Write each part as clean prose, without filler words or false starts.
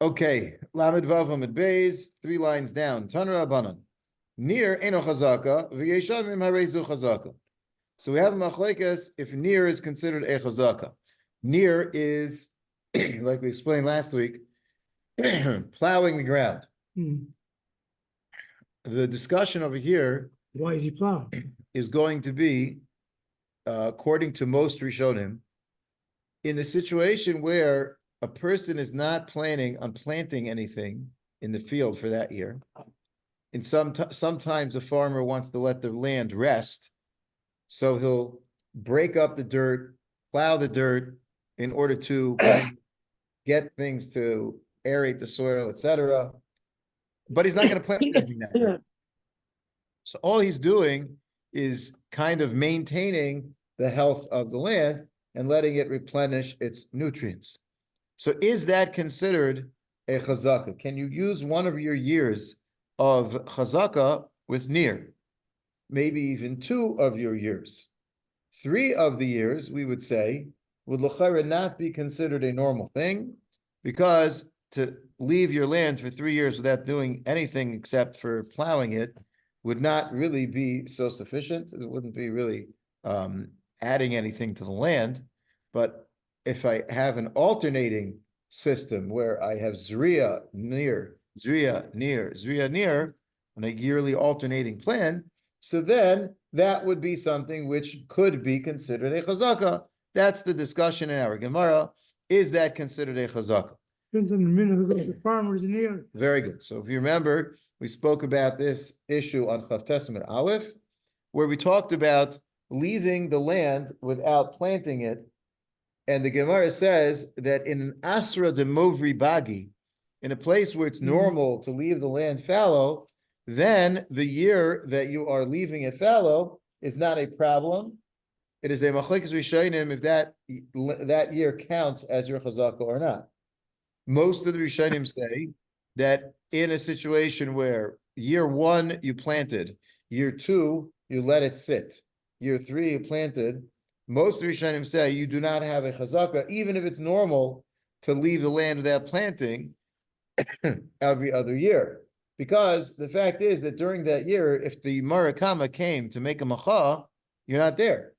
Okay, Lamed Vav Lamed Beis, 3 lines down. Tanra Abanan. Near Eno Chazaka, V'yeshavim Harezu Chazaka. So we have a machlekes if near is considered a chazaka. Near is, like we explained last week, plowing the ground. The discussion over here, why is he plowing? Is going to be, according to most Rishonim, in the situation where a person is not planning on planting anything in the field for that year, and sometimes a farmer wants to let the land rest, so he'll break up the dirt, plow the dirt in order to get things to aerate the soil, etc. But he's not going to plant anything that year. So all he's doing is kind of maintaining the health of the land and letting it replenish its nutrients. So is that considered a chazaka? Can you use one of your years of chazaka with near? Maybe even 2 of your years. 3 of the years, we would say, would l'chayra not be considered a normal thing, because to leave your land for 3 years without doing anything except for plowing it would not really be so sufficient. It wouldn't be really adding anything to the land. But if I have an alternating system where I have zriya near, zriya near, zriya near, on a yearly alternating plan, so then that would be something which could be considered a chazaka. That's the discussion in our Gemara. Is that considered a chazaka? Depends on the minute who goes to farmers in here. Very good. So if you remember, we spoke about this issue on Chav Testament Aleph, where we talked about leaving the land without planting it. And the Gemara says that in an asra de movri bagi, in a place where it's normal to leave the land fallow, then the year that you are leaving it fallow is not a problem. It is a machlekes rishonim if that year counts as your chazaka or not. Most of the rishonim say that in a situation where year 1 you planted, year 2 you let it sit, year 3 you planted, most of the rishonim say you do not have a chazaka, even if it's normal to leave the land without planting every other year. Because the fact is that during that year, if the Marakama came to make a macha, you're not there.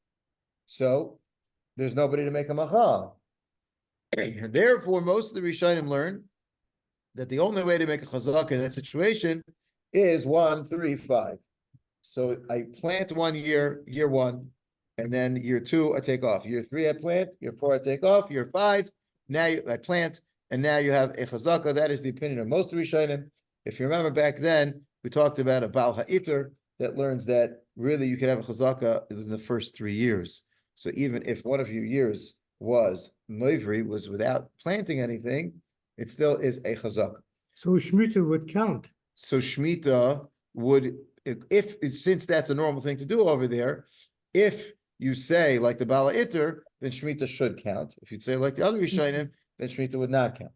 So there's nobody to make a macha. Therefore, most of the Rishonim learn that the only way to make a chazaka in that situation is 1, 3, 5. So I plant 1 year, year 1, and then year 2 I take off. Year 3 I plant, year 4 I take off, year 5, now I plant, and now you have a chazaka. That is the opinion of most of the Rishonim. If you remember back then, we talked about a Baal Ha'iter that learns that really you can have a chazaka within the first 3 years. So even if one of your years was moivri, was without planting anything, it still is a chazaka. So Shemitah would count. So Shemitah would, if since that's a normal thing to do over there, if you say like the Baal Ha'iter, then Shemitah should count. If you'd say like the other Rishonim, then Shemitah would not count.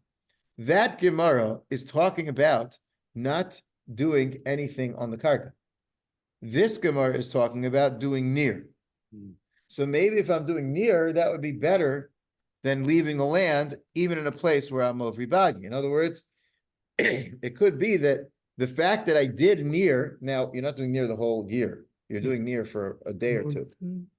That Gemara is talking about not doing anything on the karka. This Gemara is talking about doing near. So maybe if I'm doing near, that would be better than leaving the land, even in a place where I'm movri bagi. In other words, it could be that the fact that I did near, now you're not doing near the whole year. You're doing near for a day or 2.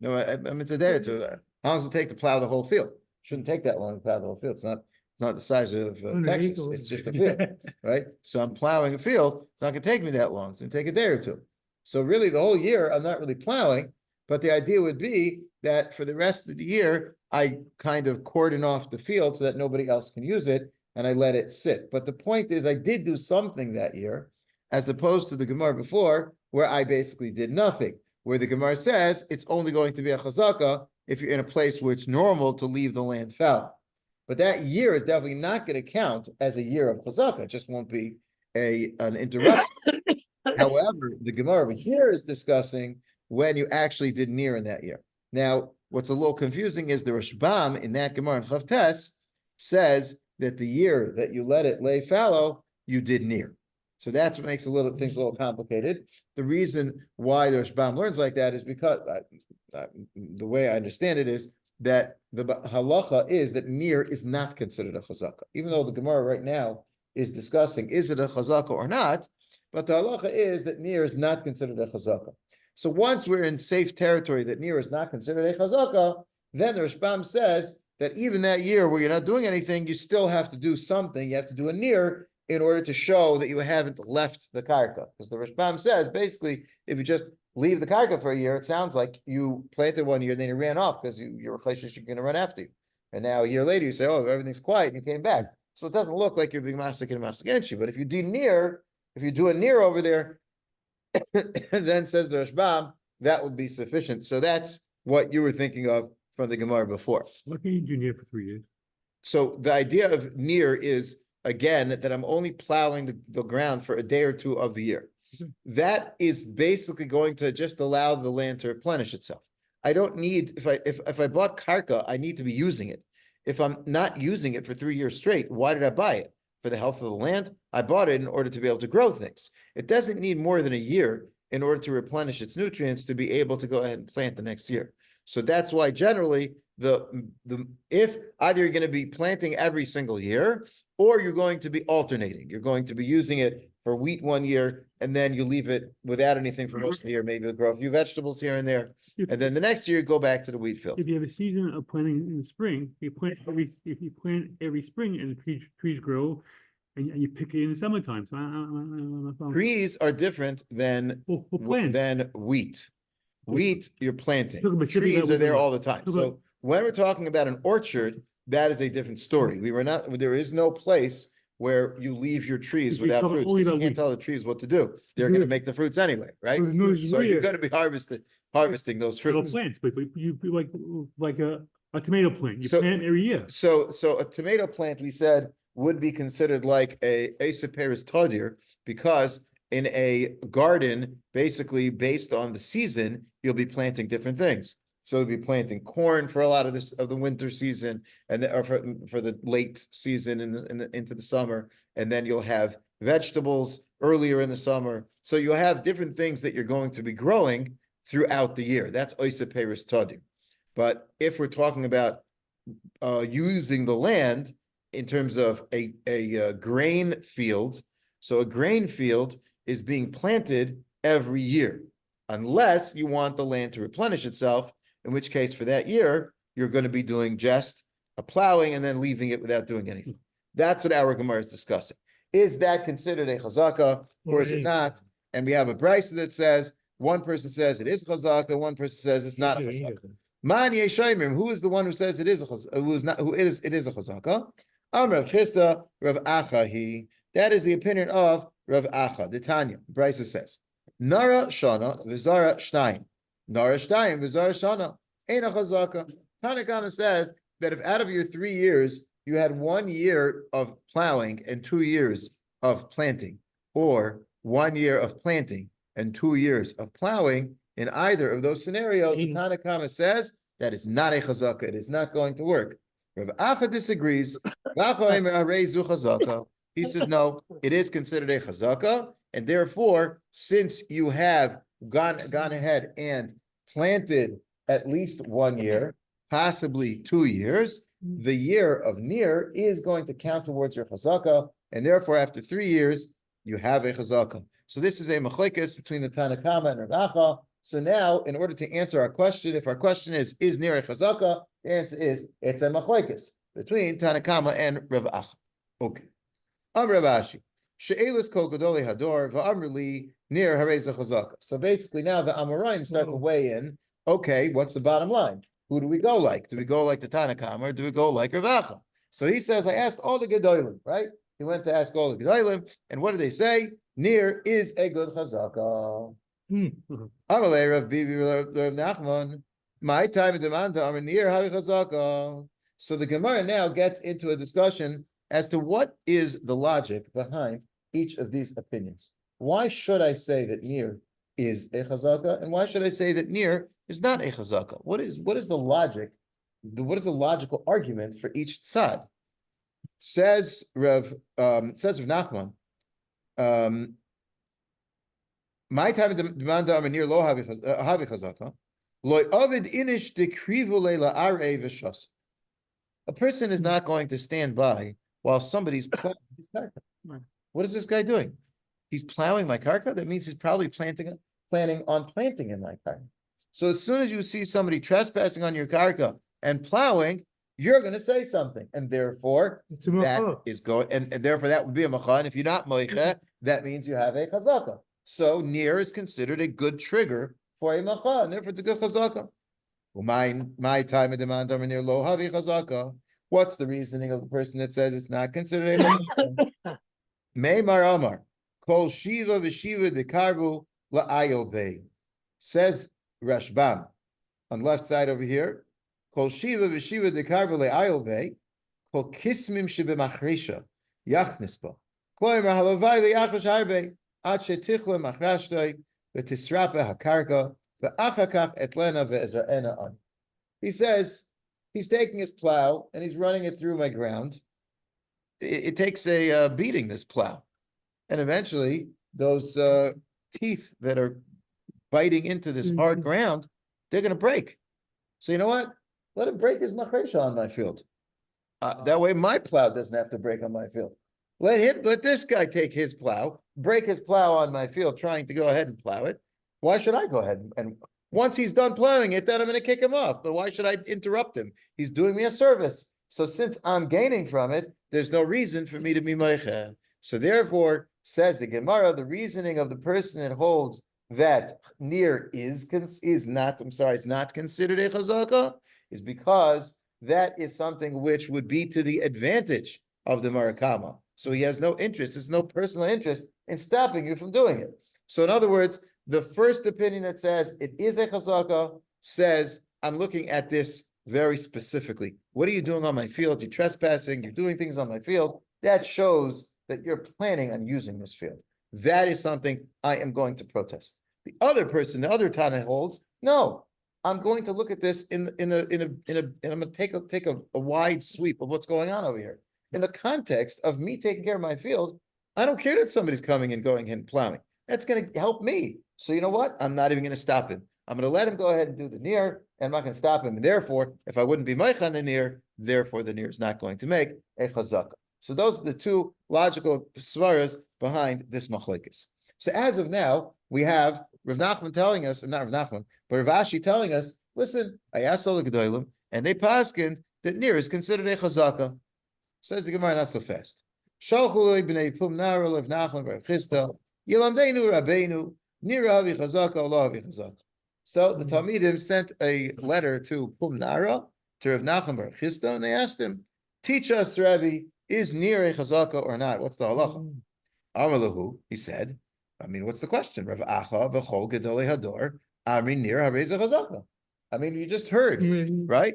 No, I mean, it's a day or 2. How long does it take to plow the whole field? Shouldn't take that long to plow the whole field. It's not the size of Texas. It's just a field, right? So I'm plowing a field. It's not going to take me that long. It's going to take a day or 2. So really the whole year, I'm not really plowing, but the idea would be that for the rest of the year, I kind of cordon off the field so that nobody else can use it, and I let it sit. But the point is I did do something that year, as opposed to the Gemara before, where I basically did nothing, where the Gemara says it's only going to be a chazaka if you're in a place where it's normal to leave the land fallow. But that year is definitely not going to count as a year of chazaka. It just won't be an interruption. However, the Gemara over here is discussing when you actually did near in that year. Now, what's a little confusing is the Rashbam in that Gemara in Chav Tes says that the year that you let it lay fallow, you did near. So that's what makes things a little complicated. The reason why the Rashbam learns like that is because the way I understand it is that the halacha is that near is not considered a chazaka, even though the Gemara right now is discussing, is it a chazaka or not? But the halacha is that near is not considered a chazaka. So once we're in safe territory that near is not considered a chazaka, then the Rashbam says that even that year where you're not doing anything, you still have to do something. You have to do a near in order to show that you haven't left the karka. Because the Rashbam says, basically, if you just leave the karka for a year, it sounds like you planted 1 year, then you ran off because your relationship is going to run after you. And now a year later, you say, oh, everything's quiet, and you came back. So it doesn't look like you're being masik and masik against you. But if you do a near over there, then says the Rashbam, that would be sufficient. So that's what you were thinking of from the Gemara before. What can you do near for 3 years? So the idea of near is, again, that I'm only plowing the ground for a day or two of the year. That is basically going to just allow the land to replenish itself. I don't need, if I bought karka, I need to be using it. If I'm not using it for 3 years straight, why did I buy it? For the health of the land? I bought it in order to be able to grow things. It doesn't need more than a year in order to replenish its nutrients to be able to go ahead and plant the next year. So that's why generally if either you're going to be planting every single year or you're going to be alternating, you're going to be using it for wheat 1 year and then you leave it without anything for most of the year. Maybe you'll grow a few vegetables here and there. And then the next year you go back to the wheat field. If you have a season of planting in the spring, if you plant every spring and the trees grow, and you pick it in the summertime. So Trees are different than wheat. Wheat, you're planting. Trees are there all the time. So when we're talking about an orchard, that is a different story. There is no place where you leave your trees without fruits. You can't tell the trees what to do. They're going to make the fruits anyway, right? So you're going to be harvesting those fruits. Plants, but you like a tomato plant. You plant every year. So a tomato plant, we said, would be considered like a Asaparis tadir, because in a garden, basically based on the season, you'll be planting different things. So you'll be planting corn for a lot of the winter season, and or for the late season into the summer, and then you'll have vegetables earlier in the summer. So you'll have different things that you're going to be growing throughout the year. That's Asaparis tadir. But if we're talking about using the land in terms of a grain field, so a grain field is being planted every year, unless you want the land to replenish itself, in which case for that year, you're going to be doing just a plowing and then leaving it without doing anything. That's what our Gemara is discussing. Is that considered a chazaka or is it not? And we have a brisa that says, one person says it is chazaka, one person says it's not a chazaka. Man yeshayimim, who is the one who says it is a chazaka, it is a chazaka? Rav Chisda, Rav Acha, that is the opinion of Rav Acha. The Tanya, Brisa says, Nara Shana v'Zara Shtayim. Nara Shtayim v'Zara Shana. Ain't a chazaka. Tanakama says that if out of your 3 years you had 1 year of plowing and 2 years of planting, or 1 year of planting and 2 years of plowing, in either of those scenarios, the Tanakama says that is not a chazaka. It is not going to work. Rav Acha disagrees. He says, no, it is considered a chazaka, and therefore, since you have gone ahead and planted at least 1 year, possibly 2 years, the year of near is going to count towards your chazaka, and therefore, after 3 years, you have a chazaka. So this is a machlekes between the Tanakama and Rav Acha. So now, in order to answer our question, if our question is near a chazaka, the answer is, it's a machlekes between Tanakama and Rav Acha. Okay. Rav Ashi, she'elis kol gadolei hador va'amrli near hareza chazaka. So basically now the Amoraim start to weigh in, okay, what's the bottom line? Who do we go like? Do we go like the Tanakama or do we go like Rav Acha? So he says, I asked all the Gedolim, right? He went to ask all the Gedolim, and what do they say? Near is a good chazaka. Amalei Rav Bibi Rav Nachman. My time in demand are near havi chazaka. So the Gemara now gets into a discussion as to what is the logic behind each of these opinions. Why should I say that near is a chazaka, and why should I say that near is not a chazaka? What is the logic? What is the logical argument for each tzad? Says Rav Nachman. My time demand near lo havi chazaka. Loy avid inish dekrivu leila are v'shas. A person is not going to stand by while somebody's planting his karka. Right. What is this guy doing? He's plowing my karka? That means he's probably planning on planting in my karka. So as soon as you see somebody trespassing on your karka and plowing, you're going to say something. And therefore, It's a that macha. is going, and therefore that would be a macha. And if you're not moicha, that means you have a chazaka. So near is considered a good trigger for a macha, and therefore it's a good chazaka. Well, my time of demand near lo havi chazaka. What's the reasoning of the person that says it's not considered a chazaka? Meimar Amar, Kol Shiva v'Shiva dekarvu la'ayil bey. Says Rashbam on left side over here. Kol Shiva v'Shiva dekarvu la'ayil bey. Kol kismim shebemachresha yachnis bo. Kloimer halavai v'yachash harbe ad shetichla machrashtoi v'tisrapa hakarka v'achakach etlena ve'ezra'ena an. He says he's taking his plow and he's running it through my ground. It takes a beating, this plow. And eventually, those teeth that are biting into this hard ground, they're going to break. So you know what? Let it break his machresha on my field. That way my plow doesn't have to break on my field. Let this guy take his plow, break his plow on my field, trying to go ahead and plow it. Why should I go ahead and once he's done plowing it, then I'm going to kick him off. But why should I interrupt him? He's doing me a service. So since I'm gaining from it, there's no reason for me to be meicha. So therefore, says the Gemara, the reasoning of the person that holds that near is not considered a chazaka is because that is something which would be to the advantage of the marakama. So he has no interest, there's no personal interest in stopping you from doing it. So in other words, the first opinion that says it is a chazaka says, I'm looking at this very specifically. What are you doing on my field? You're trespassing, you're doing things on my field. That shows that you're planning on using this field. That is something I am going to protest. The other person, the other Tana holds, no, I'm going to look at this and I'm going to take a wide sweep of what's going on over here. In the context of me taking care of my field, I don't care that somebody's coming and going and plowing. That's going to help me. So you know what? I'm not even going to stop him. I'm going to let him go ahead and do the near, and I'm not going to stop him. And therefore, if I wouldn't be meicha on the near, therefore the near is not going to make a chazaka. So those are the two logical svaras behind this machlekes. So as of now, we have Rav Nachman telling us, or not Rav Nachman, but Rav Ashi telling us, listen, I asked all the gedolim, and they paskin that near is considered a chazaka. Says the Gemara, not so fast. Shalchu b'nei pum nara Rav Nachman bar Chisda yilamdeinu Rabbeinu nira havi chazaka Allah havi chazaka. So the Talmidim sent a letter to Pum Nara, to Rav Nachman bar Chisda, and they asked him, teach us, Rabbi, is near a chazaka or not? What's the halacha? Amalahu, he said, I mean, what's the question? Rav Acha v'chol gedolei hador, Amri near hareza chazaka. I mean, you just heard, right?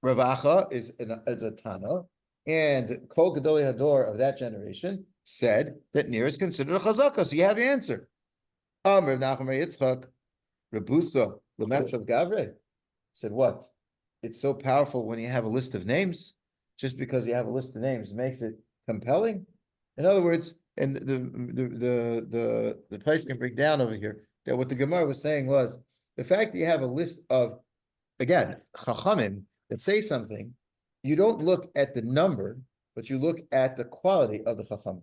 Rav Acha is a Tana, and kol gedolei hador of that generation said that near is considered a chazaka. So you have your answer. Rav Nachman bar Yitzchak, Rebusa, Lamech of Gavre, said what? It's so powerful when you have a list of names. Just because you have a list of names makes it compelling. In other words, and the place can break down over here that what the Gemara was saying was the fact that you have a list of, again, chachamim that say something, you don't look at the number, but you look at the quality of the chachamim.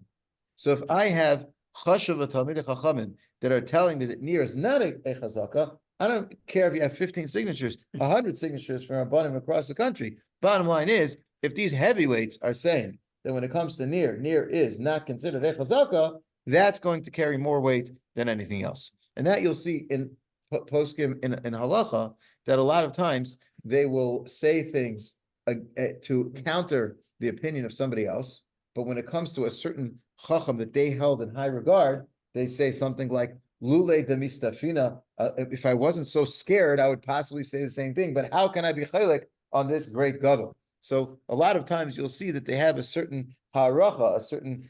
So if I have chashav talmidei chachamim that are telling me that near is not a chazaka, I don't care if you have 15 signatures, 100 signatures from Rabbanim across the country. Bottom line is, if these heavyweights are saying that when it comes to near is not considered a chazaka, that's going to carry more weight than anything else. And that you'll see in poskim in halacha, that a lot of times they will say things to counter the opinion of somebody else. But when it comes to a certain chacham that they held in high regard, they say something like, Lule de mistafina, if I wasn't so scared, I would possibly say the same thing. But how can I be chaylik on this great gadol? So a lot of times you'll see that they have a certain haracha, a certain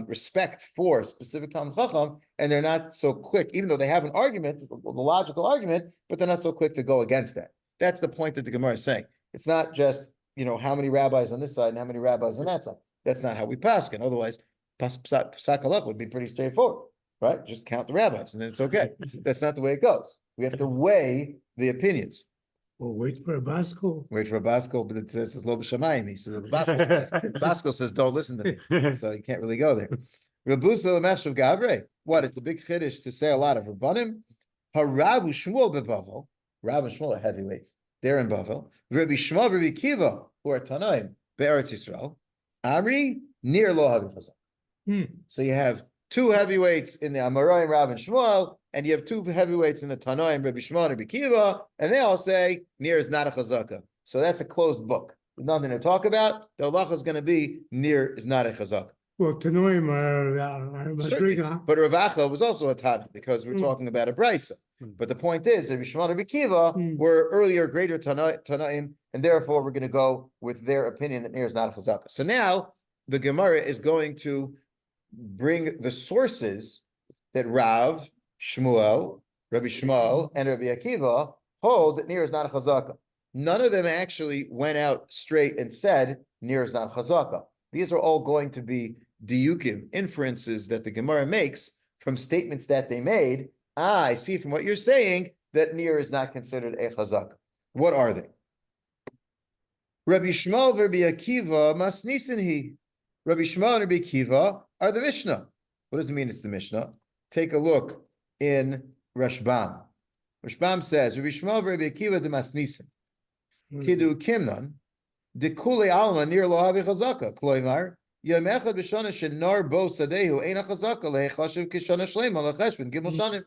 respect for specific Talmid Chacham, and they're not so quick, even though they have an argument, the logical argument, but they're not so quick to go against that. That's the point that the Gemara is saying. It's not just, how many rabbis on this side and how many rabbis on that side. That's not how we paskin. Otherwise, psak halach would be pretty straightforward, right? Just count the rabbis and then it's okay. That's not the way it goes. We have to weigh the opinions. Or wait for a Basco. Wait for a Basco, but it says lo b'shamayim. So the Basco says don't listen to me. So you can't really go there. Rabusa l'meshav gavre. What? It's a big chiddush to say a lot of rabbanim. Harav u'Shmuel beBavel. Rav and Shmuel are heavyweights. They're in Bavel. Rabbi Shmuel, Rabbi Kiva, who are Tanaim, Be'eretz Yisrael. Amri near Lo Havi Chazak. So you have two heavyweights in the Amoraim, Rav and Shmuel, and you have two heavyweights in the Tanaim, Rabbi Shmuel and Rabbi Kiva, and they all say near is not a chazaka. So that's a closed book. There's nothing to talk about. The halacha is going to be near is not a chazaka. Well, Tanoim are Madriga. But Rav Acha was also a Tana because we're talking about a brisa. But the point is, Rabbi Shmuel and Rabbi Kiva were earlier greater Tanaim, and therefore we're going to go with their opinion that near is not a chazaka. So now the Gemara is going to bring the sources that Rav, Shmuel, Rabbi Shmuel, and Rabbi Akiva hold that near is not a chazaka. None of them actually went out straight and said near is not a chazaka. These are all going to be diukim, inferences that the Gemara makes from statements that they made. I see from what you're saying that near is not considered a chazaka. What are they? Rabbi Shmuel, Rabbi Akiva, masnisinhi. Rabbi Shmuel and Rabbi Akiva are the Mishnah. What does it mean it's the Mishnah? Take a look in Rashbam. Rashbam says, Rabbi Shmuel, Rabbi Akiva, the masnisin. Kidu kimnan. Dekule alma near lo havi chazaka. Kloimar, yom echad b'shana shenar bo sadehu eina chazaka lehechashiv kishana shlema lecheshvin gimel shanim.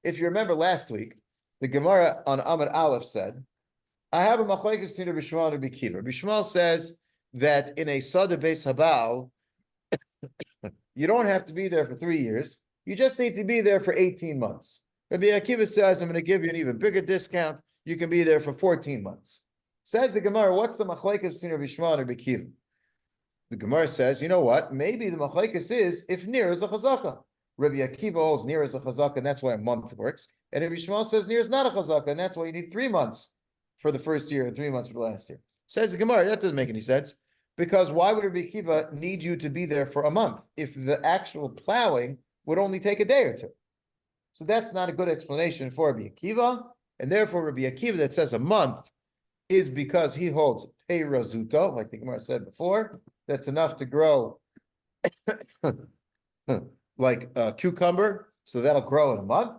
If you remember last week, the Gemara on Amud Aleph said, I have a machlokes between Rabbi Shmuel and Rabbi Akiva. Rabbi Shmuel says that in a Sada Beis Habal, you don't have to be there for 3 years. You just need to be there for 18 months. Rabbi Akiva says, I'm going to give you an even bigger discount. You can be there for 14 months. Says the Gemara, what's the machlokes between Rabbi Shmuel and Rabbi Akiva? The Gemara says, you know what? Maybe the machlokes is if near is a chazaka. Rabbi Akiva holds near is a chazaka, and that's why a month works. And Rabbi Shmuel says near is not a chazaka, and that's why you need 3 months for the first year and 3 months for the last year. Says the Gemara, that doesn't make any sense. Because why would Rabbi Akiva need you to be there for a month if the actual plowing would only take a day or two? So that's not a good explanation for Rabbi Akiva, and therefore Rabbi Akiva that says a month is because he holds pei razuto, like the Gemara said before, that's enough to grow like a cucumber, so that'll grow in a month.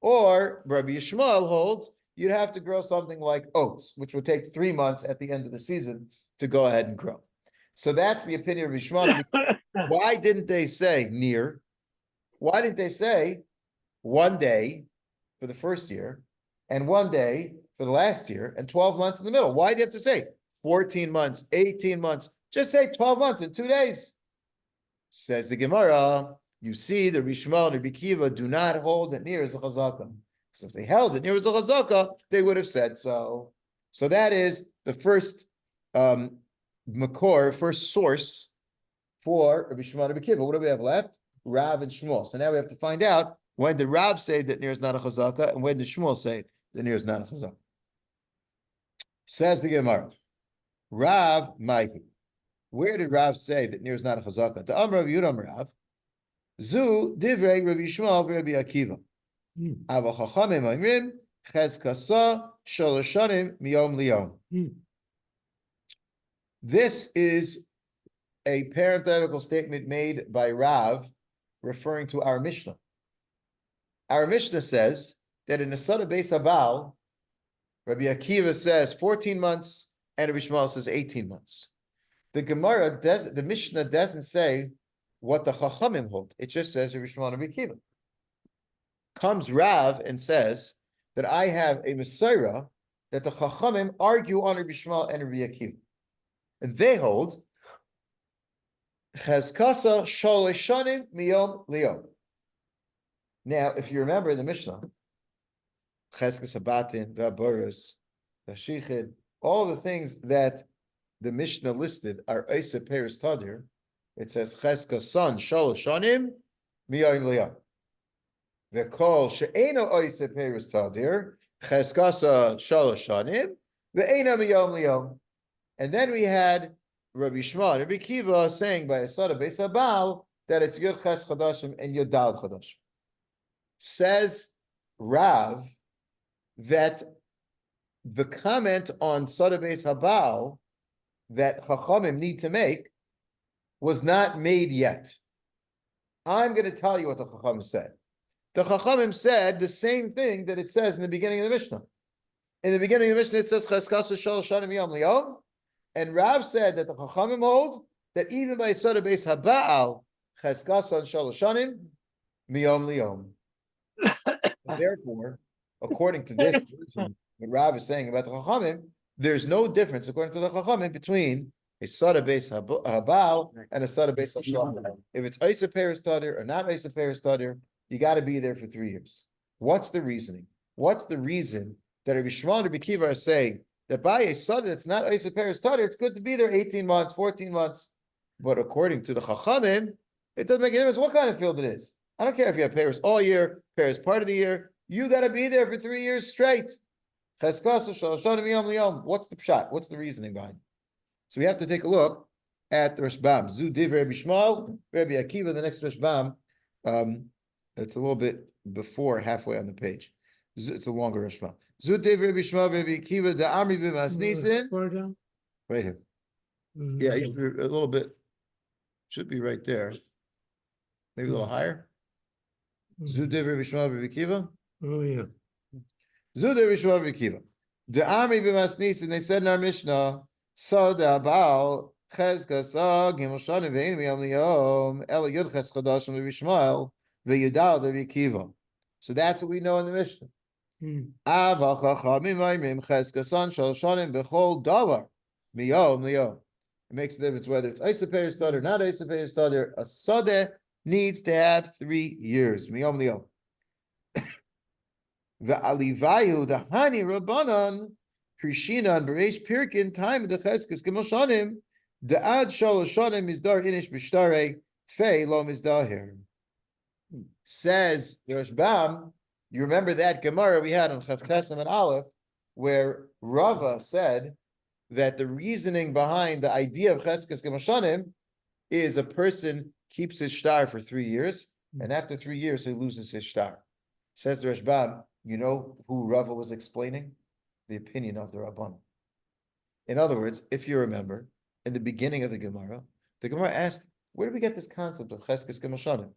Or Rabbi Yishmael holds you'd have to grow something like oats, which would take 3 months at the end of the season to go ahead and grow. So that's the opinion of Yishmael. Why didn't they say near? Why didn't they say 1 day for the first year and 1 day for the last year and 12 months in the middle? Why do you have to say 14 months, 18 months? Just say 12 months and 2 days. Says the Gemara, you see the Rishmal and Rabbi Akiva do not hold that near is a chazaka. So if they held that near is a chazaka, they would have said so. So that is the first makor, first source for Rabbi Shmuel and Rabbi Akiva. What do we have left? Rav and Shmuel. So now we have to find out when did Rav say that near is not a chazaka, and when did Shmuel say that near is not a chazaka. Says the Gemara, Rav Maihi. Where did Rav say that near is not a chazaka? To Amr Rav Yudam Rav, Zu divrei Rabbi Shmuel Rabbi Akiva. Ava chachamim omrim chezkasa shalosh shanim miyom liyom. This is a parenthetical statement made by Rav referring to our Mishnah. Our Mishnah says that in the Sada Beis Habal, Rabbi Akiva says 14 months and Rabbi Shmuel says 18 months. The Mishnah doesn't say what the Chachamim hold. It just says Rabbi Shmuel and Rabbi Akiva. Comes Rav and says that I have a Mesorah that the Chachamim argue on Rabbi Shmuel and Rabbi Akiva. And they hold Chezkasa shalosh shanim miyom liyom. Now, if you remember in the Mishnah, Chezkas habatin, v'aboros, v'shichid, all the things that the Mishnah listed are Eisa Peres Tadir. It says Chezkas son shalosh shanim miyom liyom. V'kol she'eno Eisa Peres Tadir Chezkasa shalosh shanim v'eno miyom liyom. And then we had Rabbi Shmuel and Rabbi Akiva saying by a Sada Beis Habal that it's Yud Ches Chadashim and Yud Daled Chadashim. Says Rav that the comment on Sada Beis Habal that Chachamim need to make was not made yet. I'm going to tell you what the Chachamim said. The Chachamim said the same thing that it says in the beginning of the Mishnah. In the beginning of the Mishnah, it says Cheskasu Shalosh Shanim Yom Liyom, and Rav said that the Chachamim hold that even by Yisod Beis Haba'al Cheskasu Shalosh Shanim Miyom Liyom. Therefore, according to this version, what Rav is saying about the Chachamim, there's no difference according to the Chachamim between a Sada Beis Haba'al and a Sada Beis Hashem. If it's Isa Peristadir or not Isa Peristadir, you got to be there for 3 years. What's the reasoning? What's the reason that Rabbi Shimon and Rabbi Kiva are saying that by a Sada that's not Isa Peristadir, it's good to be there 18 months, 14 months. But according to the Chachamim, it doesn't make any difference what kind of field it is. I don't care if you have Paris all year, Paris part of the year. You got to be there for 3 years straight. What's the pshat? What's the reasoning behind it? So we have to take a look at the Rashbam. Zu div Rabbi Shmuel, Rabbi Akiva, the next Rashbam. It's a little bit before halfway on the page. It's a longer Rashbam. Zu div Rabbi Shmuel, Rabbi Akiva, the Amri b'masnisin. Right here. Yeah, a little bit. Should be right there. Maybe a little higher. Zu div Rabbi Shmuel, Rabbi Akiva. Oh, yeah. Zu div Rabbi Shmuel, Rabbi Akiva. The Amri b'masnisin, they said in our Mishnah, so the Baal Cheskasa Gimel Shanim Ve'in Miyam Liyom Ela Yud Ches Chadash Rabbi Shmuel Ve'Yudal Rabbi Kiva. So that's what we know in the Mishnah. Ava Chachamim Oimrim Cheskasan Shal Shanim Bechol Davar Miyom Liyom. It makes a difference whether it's Isa Peristadir or not Isa Peristadir. A Sadeh needs to have 3 years. Miyom Liyom. Ve'alivayu Dahani Rabbanan Krishinan Bereish Pirkin time of the Cheskes Gimel Shanim the Ad Shalosh Shanim Mizdar Inish B'Shtarei Tfei Lo Mizdahir. Says the Rashbam, you remember that Gemara we had on Chav Tesem and Aleph, where Rava said that the reasoning behind the idea of Cheskes Gimel Shanim is a person keeps his shtar for 3 years, and after 3 years he loses his shtar. Says the Rashbam, you know who Rava was explaining? The opinion of the Rabban. In other words, if you remember, in the beginning of the Gemara asked, where do we get this concept of Cheskes Gimel Shanim?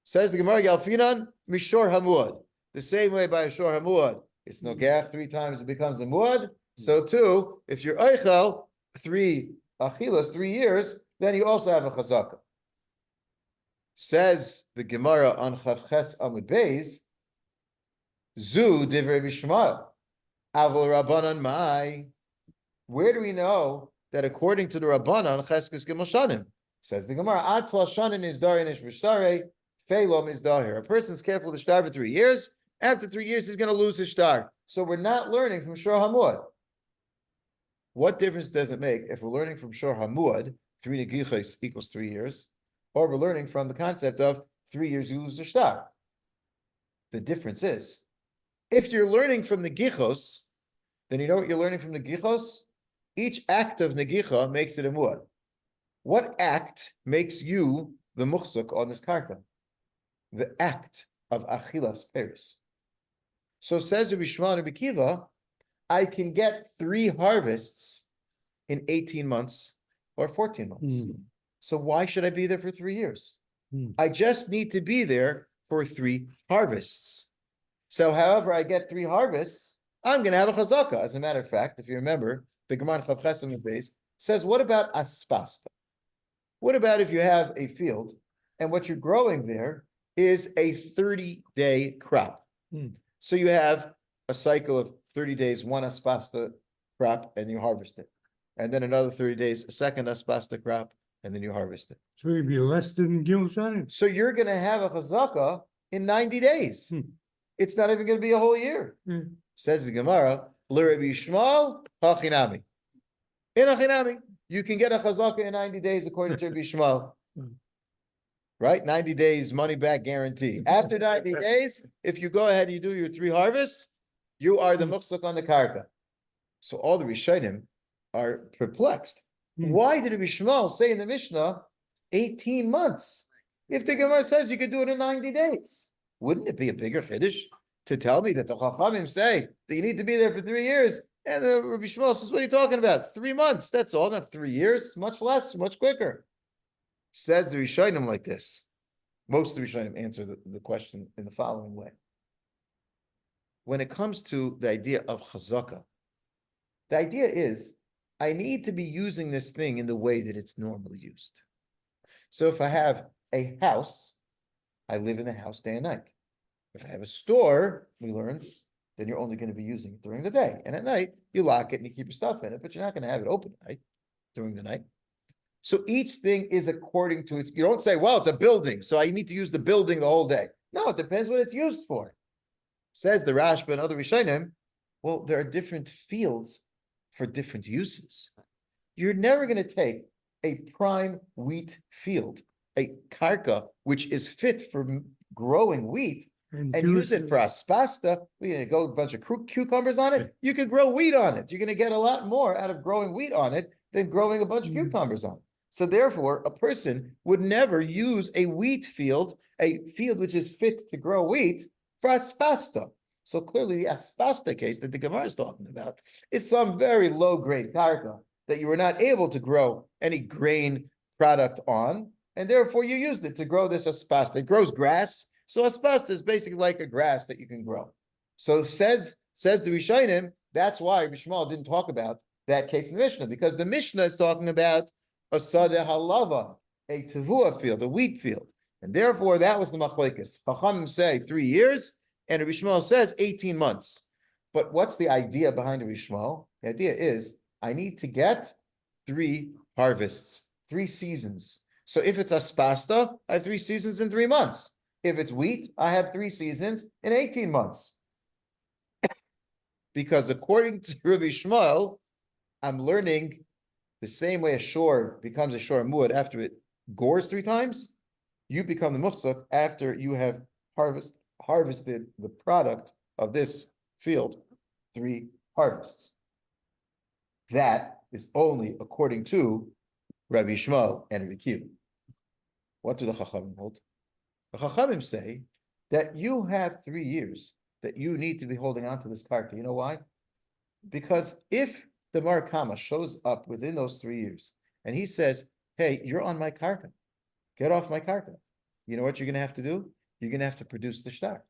Says the Gemara, Yalfinan Mishor Hamuad. The same way by a Shor Hamuad, it's Nogach 3 times, it becomes a Muad. So too, if you're Eichel, 3 Achilas, 3 years, then you also have a Chazaka. Says the Gemara on Chav Ches Amud Beis, Zu Divrei Bishmael. Avol Rabbanan Mai. Where do we know that according to the Rabbanan, Cheskes Gimel Shanim? Says the Gemara, Ad Tla Shanin is Darinish B'Shtarei, Feilom is Dahir. A person's careful to shtar for 3 years. After 3 years, he's going to lose his shtar. So we're not learning from Shor Hamuad. What difference does it make if we're learning from Shor Hamuad, 3 Negichos equals 3 years, or we're learning from the concept of 3 years you lose the shtar? The difference is, if you're learning from the Gichos, then you know what you're learning from the Gichos? Each act of Negicha makes it a muad. What act makes you the muhsuk on this karka? The act of Achilas Peris. So says Rabbi Shimon and Rabbi Kiva, I can get 3 harvests in 18 months or 14 months. So why should I be there for 3 years? I just need to be there for 3 harvests. So however I get 3 harvests, I'm going to have a chazaka. As a matter of fact, if you remember, the Gemara Chav Chesem base says, what about aspasta? What about if you have a field and what you're growing there is a 30-day crop? So you have a cycle of 30 days, 1 aspasta crop, and you harvest it. And then another 30 days, a second aspasta crop, and then you harvest it. So it'd be less than Gimel Shanim. So you're going to have a chazaka in 90 days. It's not even going to be a whole year. Says the Gemara, L'Rabbi Yishmael, hachinami. In hachinami, you can get a chazaka in 90 days according to Rabbi Yishmael. Right? 90 days, money back guarantee. After 90 days, if you go ahead and you do your 3 harvests, you are the muhsuk on the karka. So all the Rishonim are perplexed. Why did Rabbi Yishmael say in the Mishnah 18 months? If the Gemara says you could do it in 90 days, wouldn't it be a bigger chiddush to tell me that the Chachamim say that you need to be there for 3 years? And the Rabbi Shmuel says, what are you talking about? 3 months, that's all, not 3 years, much less, much quicker. Says the Rishonim like this. Most of the Rishonim answer the question in the following way. When it comes to the idea of chazakah, the idea is, I need to be using this thing in the way that it's normally used. So if I have a house, I live in the house day and night. If I have a store, we learned, then you're only going to be using it during the day. And at night, you lock it and you keep your stuff in it, but you're not going to have it open at night, during the night. So each thing is according to its, you don't say, well, it's a building, so I need to use the building the whole day. No, it depends what it's used for. Says the Rashba and other Rishonim, well, there are different fields for different uses. You're never going to take a prime wheat field, a karka, which is fit for growing wheat, and use it for aspasta. We're going to go a bunch of cucumbers on it. You could grow wheat on it. You're going to get a lot more out of growing wheat on it than growing a bunch of cucumbers on it. So therefore, a person would never use a wheat field, a field which is fit to grow wheat, for aspasta. So clearly the aspasta case that the Gemara is talking about is some very low-grade karka that you were not able to grow any grain product on, and therefore you used it to grow this aspasta. It grows grass, so aspasta is basically like a grass that you can grow. So says the Rishonim, that's why Mishmal didn't talk about that case in the Mishnah, because the Mishnah is talking about a sadeh halava, a tevua field, a wheat field, and therefore that was the machlekes. Chachamim say 3 years, and Rabbi Shmuel says 18 months. But what's the idea behind Rabbi Shmuel? The idea is, I need to get 3 harvests, 3 seasons. So if it's aspasta, I have 3 seasons in 3 months. If it's wheat, I have 3 seasons in 18 months. Because according to Rabbi Shmuel, I'm learning the same way a shor becomes a shor muad after it gores 3 times, you become the mufsuk after you have harvested the product of this field 3 harvests. That is only according to Rabbi Shmuel and Rabbi Kiva. What do the Chachamim hold? The Chachamim say that you have 3 years that you need to be holding on to this karka. You know why? Because if the Mar Kama shows up within those 3 years and he says, hey, you're on my karka, get off my karka, you know what you're going to have to do? You're going to have to produce the shtar.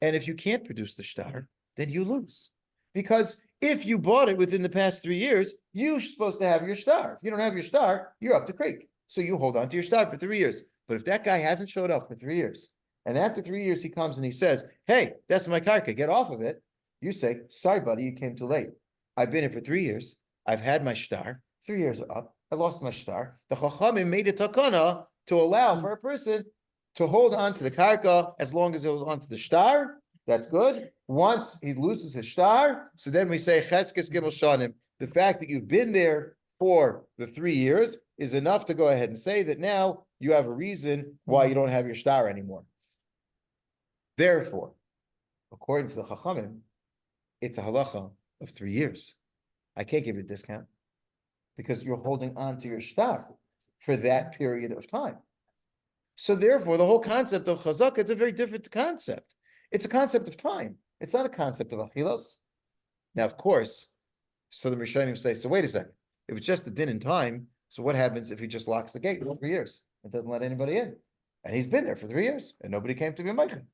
And if you can't produce the shtar, then you lose. Because if you bought it within the past 3 years, you're supposed to have your shtar. If you don't have your shtar, you're up the creek. So you hold on to your shtar for 3 years. But if that guy hasn't showed up for 3 years, and after 3 years he comes and he says, hey, that's my karka, get off of it, you say, sorry, buddy, you came too late. I've been here for 3 years. I've had my shtar. 3 years are up. I lost my shtar. The Chachamim made a takana to allow for a person to hold on to the karka as long as it was onto the shtar. That's good. Once he loses his shtar, so then we say cheskes gimel shanim. The fact that you've been there for the 3 years is enough to go ahead and say that now you have a reason why you don't have your shtar anymore. Therefore, according to the Chachamim, it's a halacha of 3 years. I can't give you a discount because you're holding on to your shtar for that period of time. So therefore, the whole concept of chazakah, it's a very different concept. It's a concept of time. It's not a concept of achilos. Now, of course, so the Rishonim say, so wait a second. If it's just a din in time, so what happens if he just locks the gate for 3 years and doesn't let anybody in? And he's been there for 3 years and nobody came to be Meichen.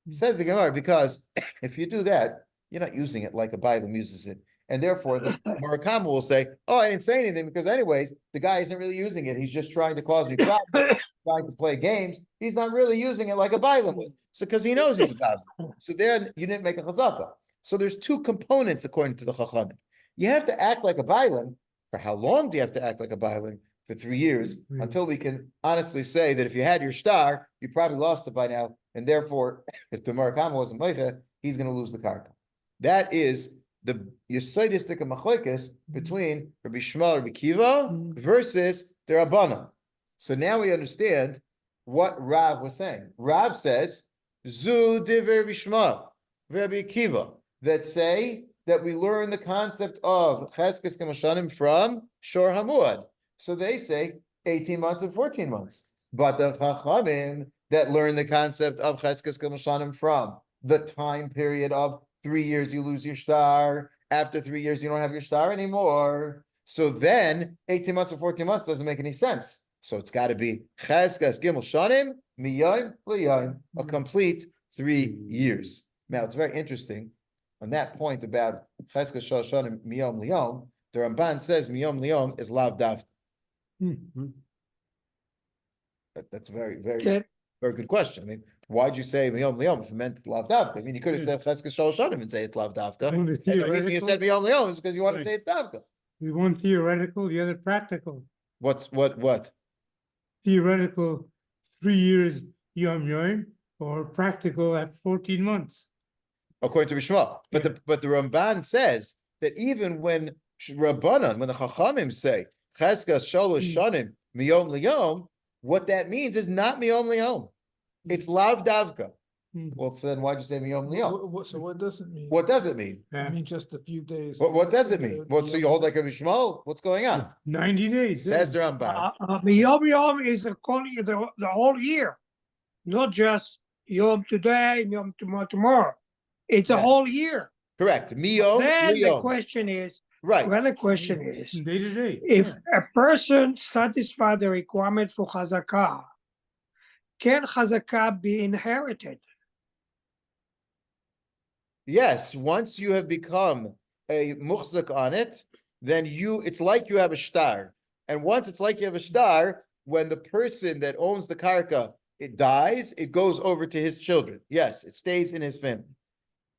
Says the Gemara, because if you do that, you're not using it like a Bailam uses it. And therefore, the Murakama will say, oh, I didn't say anything because anyways, the guy isn't really using it. He's just trying to cause me problems, trying to play games. He's not really using it like a Bailam would. So because he knows he's a Bailam. So then you didn't make a chazakah. So there's 2 components according to the Chachamim. You have to act like a Bailam. For how long do you have to act like a Bailam? For 3 years, until we can honestly say that if you had your shtar, you probably lost it by now. And therefore, if the Murakama wasn't Meicha, he's going to lose the karka. That is the Yesodistic machlekes between Rabbi Shmuel and Rabbi Kiva versus the Rabbana. So now we understand what Rav was saying. Rav says, Zu divrei Rabbi Shmuel, Rabbi Kiva, that say that we learn the concept of cheskes k'mashanim from Shor Hamuad. So they say 18 months and 14 months. But the Chachamim that learn the concept of cheskes k'mashanim from the time period of 3 years you lose your shtar. After 3 years, you don't have your shtar anymore. So then 18 months or 14 months doesn't make any sense. So it's got to be cheskas gimel shanim miyom liyom, a complete 3 years. Now it's very interesting on that point about cheskas shalosh shanim miyom liyom. The Ramban says miyom liyom is lav dav. That's a very, very, very good question. I mean, why'd you say miyom liyom if it meant lav davka? I mean, you could have said cheskas shalosh shanim and say it's lav davka. And And the reason you said miyom liyom is because you want to say it's davka. one theoretical, the other practical. What? Theoretical, 3 years yom yom, or practical at 14 months. According to Rishma. But Yeah. the Ramban says that even when Rabbanan, when the Chachamim say cheskas shalosh shanim miyom liyom, what that means is not miyom liyom. It's lav davka. Well, so then why'd you say miyom liyom? So what does it mean? What does it mean? I mean, just a few days. What does it mean? What, so you hold like a Shmuel? What's going on? 90 days. Says the Ramban. Yom Yom is according to the whole year, not just Yom today, Yom tomorrow. It's a Yes. whole year. Correct. Miyom Then the liyom. question is, Right. well, the question is, Day to day. if a person satisfies the requirement for chazakah, can chazakah be inherited? Yes, once you have become a muhzak on it, then it's like you have a shtar. And once it's like you have a shtar, when the person that owns the karka, it dies, it goes over to his children. Yes, it stays in his family.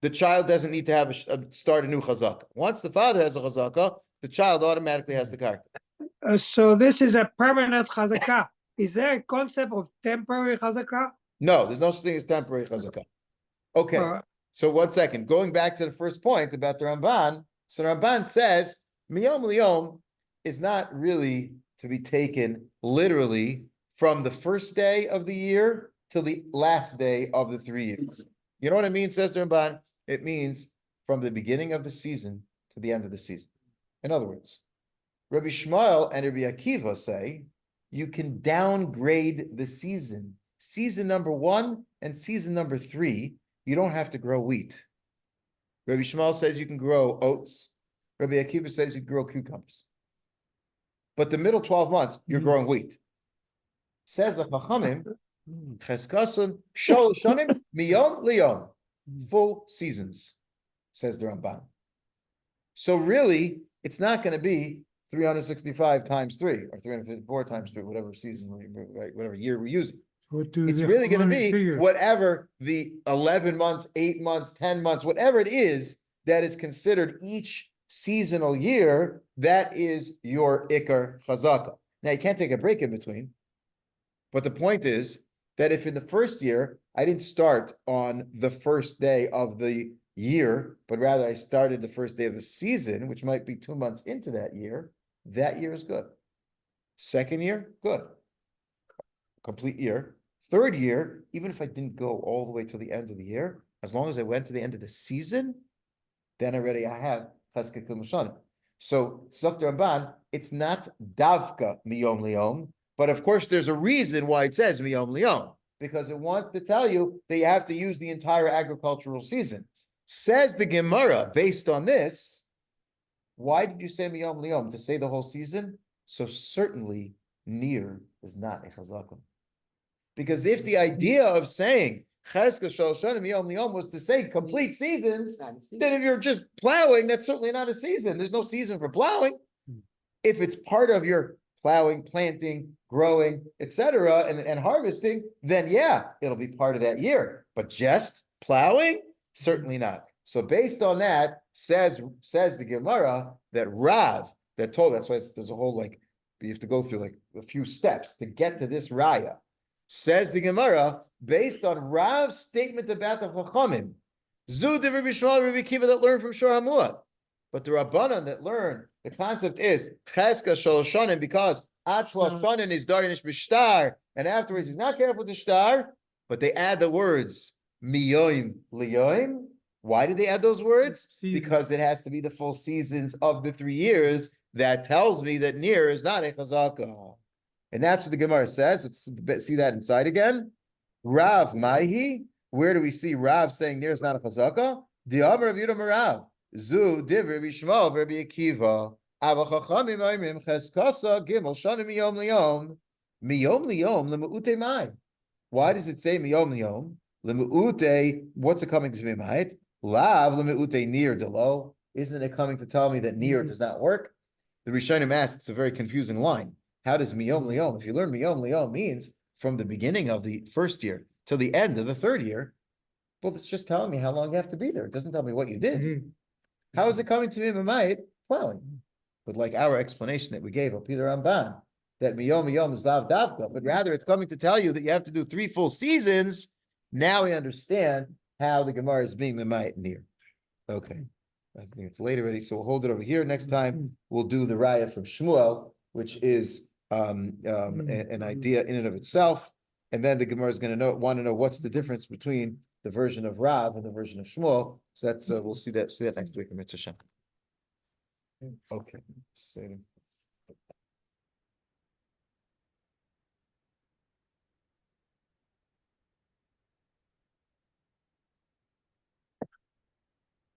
The child doesn't need to have start a new chazaka. Once the father has a chazaka, the child automatically has the karka. So this is a permanent chazakah. Is there a concept of temporary chazakah? No, there's no such thing as temporary chazaka. Okay. Uh, So 1 second, going back to the first point about the Ramban. So the Ramban says, miyom liyom is not really to be taken literally from the first day of the year till the last day of the 3 years. You know what it means, says the Ramban? It means from the beginning of the season to the end of the season. In other words, Rabbi Shmuel and Rabbi Akiva say, you can downgrade the season. Season number 1 and season number 3, you don't have to grow wheat. Rabbi Shmuel says you can grow oats. Rabbi Akiva says you can grow cucumbers. But the middle 12 months, you're growing wheat. Says the Chachamim, Cheskason, Shol Shonim, Miyom Liyom. Full seasons, says the Ramban. So really, it's not going to be 365 times 3 or 354 times 3, whatever season, whatever year we're using. It's really going to be whatever the 11 months, 8 months, 10 months, whatever it is that is considered each seasonal year, that is your Ikar Chazaka. Now, you can't take a break in between, but the point is that if in the first year, I didn't start on the first day of the year, but rather I started the first day of the season, which might be 2 months into that year is good. Second year, good. Complete year. Third year, even if I didn't go all the way to the end of the year, as long as I went to the end of the season, then already I have Chesed Moshe. So, Dr. Ramban, it's not Davka Miyom Liyom, but of course there's a reason why it says Miyom Liyom, because it wants to tell you that you have to use the entire agricultural season. Says the Gemara, based on this, why did you say Miyom Liyom? To say the whole season? So certainly, Nir is not a Chazakah. Because if the idea of saying Cheskas Shalosh Shonim Miyom Liyom was to say complete seasons, then if you're just plowing, that's certainly not a season. There's no season for plowing. If it's part of your plowing, planting, growing, etc., and harvesting, then yeah, it'll be part of that year. But just plowing, certainly not. So based on that, says the Gemara that Rav that told, that's why there's a whole you have to go through a few steps to get to this raya. Says the Gemara, based on Rav's statement about the Chachamim, Zu de Rabbi Shmuel, Rabbi Akiva that learned from Shur HaMuad. But the Rabbanan that learn, the concept is Cheskas Shalosh Shonim, because At Shalosh Shonim is Darinish B'Shtar, and afterwards he's not careful with the Shtar, but they add the words Miyoim Liyoim. Why did they add those words? Because it has to be the full seasons of the 3 years. That tells me that Nir is not a Chazakah. And that's what the Gemara says. Let's see that inside again. Rav Maihi. Where do we see Rav saying Nir is not a Chazakah? Di'amar Rav Yudah Marav. Zu Div Rabbi Shmuel Rabbi Akiva. Ava Chachamim Oimrim Cheskasa Gimel Shanim Yom Liyom Miyom liyom lemu'ute mai. Why does it say miyom liyom? Lemu'ute, what's it coming to me, ma'it? Lav lemu'ute near delo. Isn't it coming to tell me that near does not work? The Rishonim asks a very confusing line. How does miyom liyom? If you learn miyom liyom means from the beginning of the first year till the end of the third year, well, it's just telling me how long you have to be there. It doesn't tell me what you did. Mhm. How is it coming to me, Mamayit? Plowing. But like our explanation that we gave of Peter Ramban, that miyom is lav davka, but rather it's coming to tell you that you have to do 3 full seasons. Now we understand how the Gemara is being Mamayit near. Okay. I think it's late already, so we'll hold it over here. Next time, we'll do the raya from Shmuel, which is an idea in and of itself. And then the Gemara is going to want to know what's the difference between the version of Rav and the version of Shmuel. So that's we'll see that next week in Mitzvah Shem. Okay.